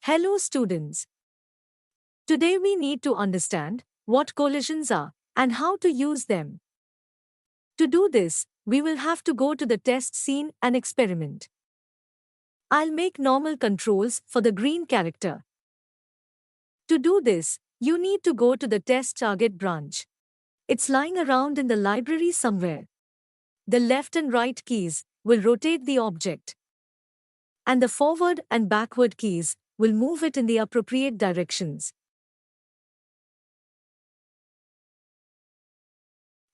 Hello students. Today we need to understand what collisions are and how to use them. To do this, we will have to go to the test scene and experiment. I'll make normal controls for the green character. To do this, you need to go to the test target branch. It's lying around in the library somewhere. The left and right keys will rotate the object, and the forward and backward keys will move it in the appropriate directions.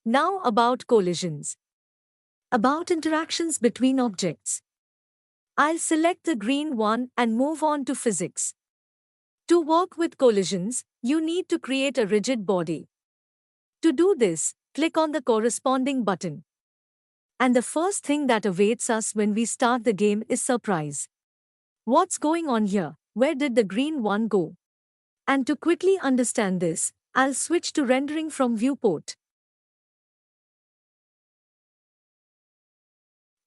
Now about collisions. About interactions between objects. I'll select the green one and move on to physics. To work with collisions, you need to create a rigid body. To do this, click on the corresponding button. And the first thing that awaits us when we start the game is surprise. What's going on here? Where did the green one go? And to quickly understand this, I'll switch to rendering from viewport.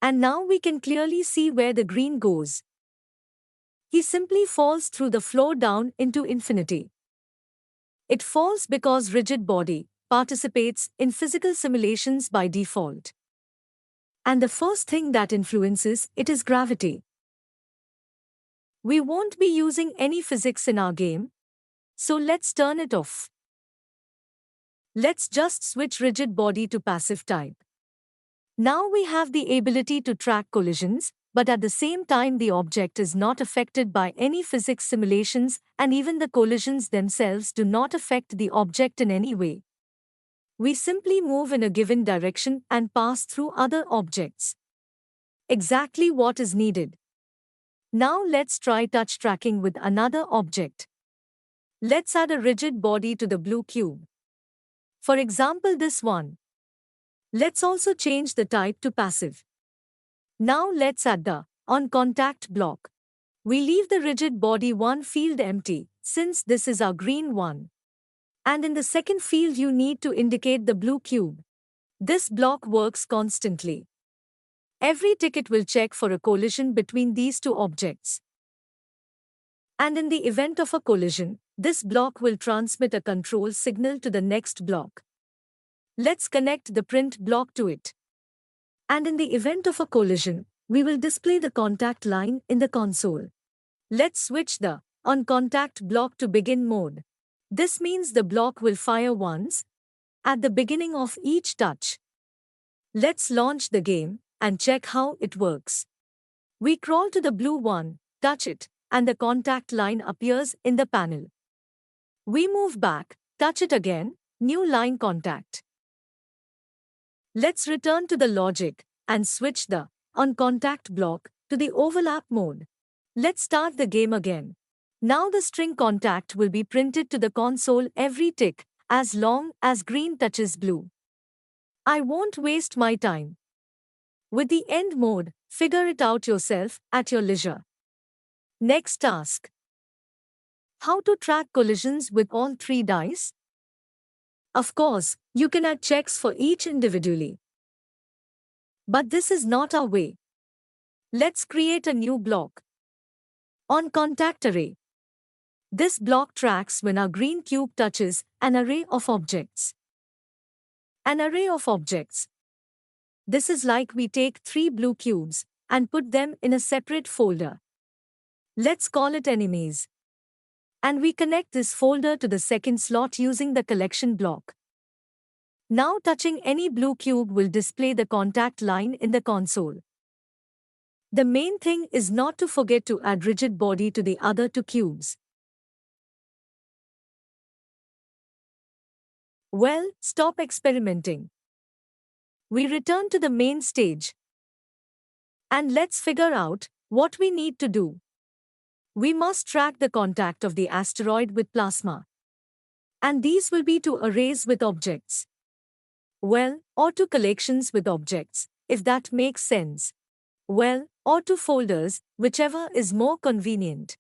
And now we can clearly see where the green goes. He simply falls through the floor down into infinity. It falls because rigid body participates in physical simulations by default. And the first thing that influences it is gravity. We won't be using any physics in our game, so let's turn it off. Let's just switch rigid body to passive type. Now we have the ability to track collisions, but at the same time the object is not affected by any physics simulations, and even the collisions themselves do not affect the object in any way. We simply move in a given direction and pass through other objects. Exactly what is needed. Now let's try touch tracking with another object. Let's add a rigid body to the blue cube. For example, this one. Let's also change the type to passive. Now let's add the on contact block. We leave the rigid body one field empty, since this is our green one. And in the second field you need to indicate the blue cube. This block works constantly. Every ticket will check for a collision between these two objects. And in the event of a collision, this block will transmit a control signal to the next block. Let's connect the print block to it. And in the event of a collision, we will display the contact line in the console. Let's switch the on contact block to begin mode. This means the block will fire once at the beginning of each touch. Let's launch the game and check how it works. We crawl to the blue one, touch it, and the contact line appears in the panel. We move back, touch it again, new line contact. Let's return to the logic and switch the on contact block to the overlap mode. Let's start the game again. Now the string contact will be printed to the console every tick, as long as green touches blue. I won't waste my time. With the end mode, figure it out yourself at your leisure. Next task. How to track collisions with all three dice? Of course, you can add checks for each individually. But this is not our way. Let's create a new block. On contact array. This block tracks when our green cube touches an array of objects. An array of objects. This is like we take 3 blue cubes and put them in a separate folder. Let's call it enemies. And we connect this folder to the second slot using the collection block. Now touching any blue cube will display the contact line in the console. The main thing is not to forget to add rigid body to the other 2 cubes. Well, stop experimenting. We return to the main stage. And let's figure out what we need to do. We must track the contact of the asteroid with plasma. And these will be 2 arrays with objects. Well, or 2 collections with objects, if that makes sense. Well, or 2 folders, whichever is more convenient.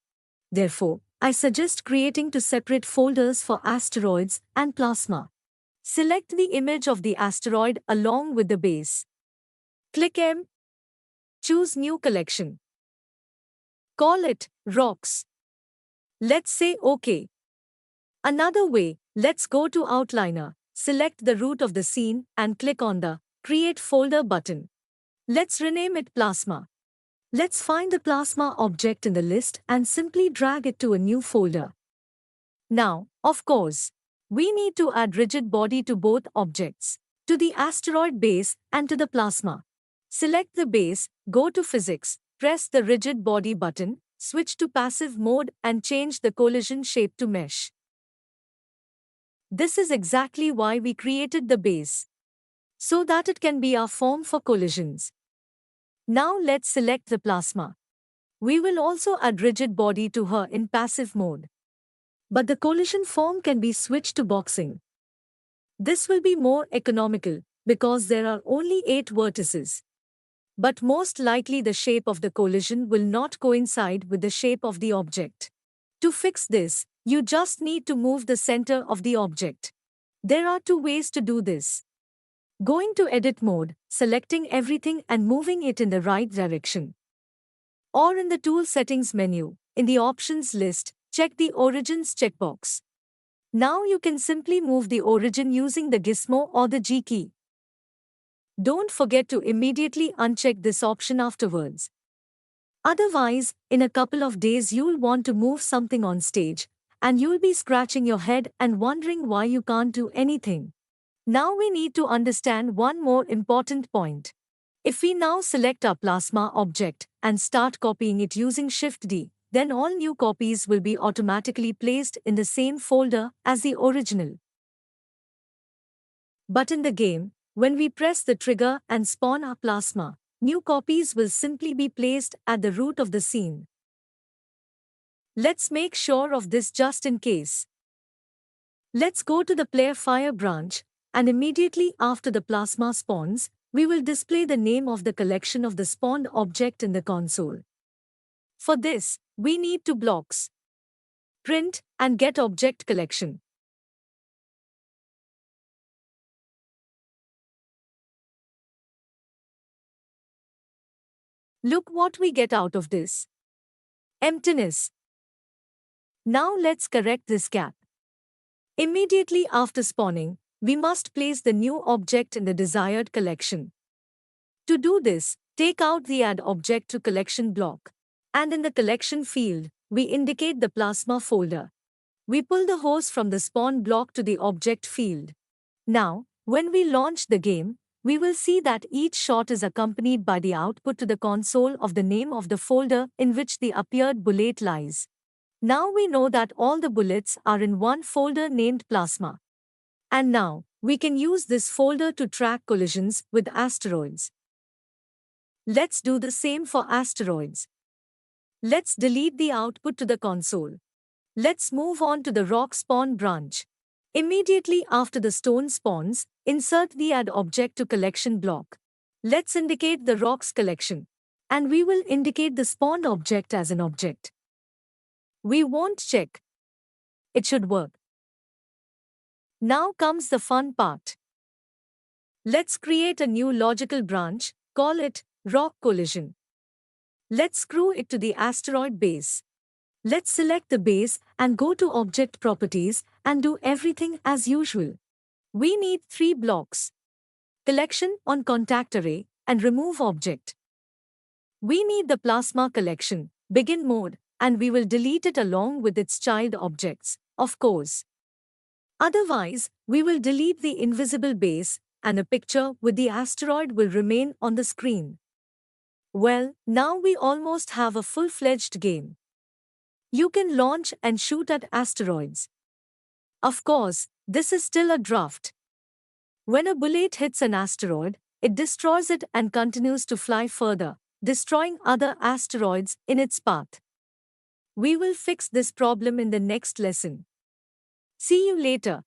Therefore, I suggest creating 2 separate folders for asteroids and plasma. Select the image of the asteroid along with the base. Click M. Choose New Collection. Call it Rocks. Let's say OK. Another way, let's go to Outliner, select the root of the scene and click on the Create Folder button. Let's rename it Plasma. Let's find the Plasma object in the list and simply drag it to a new folder. Now, of course, we need to add rigid body to both objects, to the asteroid base and to the plasma. Select the base, go to Physics, press the rigid body button, switch to passive mode and change the collision shape to mesh. This is exactly why we created the base, so that it can be our form for collisions. Now let's select the plasma. We will also add rigid body to her in passive mode. But the collision form can be switched to boxing. This will be more economical because there are only 8 vertices. But most likely the shape of the collision will not coincide with the shape of the object. To fix this, you just need to move the center of the object. There are 2 ways to do this. Going to Edit mode, selecting everything and moving it in the right direction. Or in the Tool Settings menu, in the Options list, check the Origins checkbox. Now you can simply move the origin using the gizmo or the G key. Don't forget to immediately uncheck this option afterwards. Otherwise, in a couple of days you'll want to move something on stage, and you'll be scratching your head and wondering why you can't do anything. Now we need to understand one more important point. If we now select our plasma object and start copying it using Shift D, then all new copies will be automatically placed in the same folder as the original. But in the game, when we press the trigger and spawn our plasma, new copies will simply be placed at the root of the scene. Let's make sure of this just in case. Let's go to the Player Fire branch, and immediately after the plasma spawns, we will display the name of the collection of the spawned object in the console. For this, we need 2 blocks: print and get object collection. Look what we get out of this. Emptiness. Now let's correct this gap. Immediately after spawning, we must place the new object in the desired collection. To do this, take out the Add Object to Collection block, and in the Collection field, we indicate the Plasma folder. We pull the hose from the Spawn block to the Object field. Now, when we launch the game, we will see that each shot is accompanied by the output to the console of the name of the folder in which the appeared bullet lies. Now we know that all the bullets are in one folder named Plasma. And now, we can use this folder to track collisions with asteroids. Let's do the same for asteroids. Let's delete the output to the console. Let's move on to the Rock Spawn branch. Immediately after the stone spawns, insert the Add Object to Collection block. Let's indicate the rocks collection. And we will indicate the spawned object as an object. We won't check. It should work. Now comes the fun part. Let's create a new logical branch, call it Rock Collision. Let's screw it to the asteroid base. Let's select the base and go to Object Properties and do everything as usual. We need 3 blocks: Collection on Contact Array and Remove Object. We need the Plasma collection, Begin mode, and we will delete it along with its child objects, of course. Otherwise, we will delete the invisible base and a picture with the asteroid will remain on the screen. Well, now we almost have a full-fledged game. You can launch and shoot at asteroids. Of course, this is still a draft. When a bullet hits an asteroid, it destroys it and continues to fly further, destroying other asteroids in its path. We will fix this problem in the next lesson. See you later.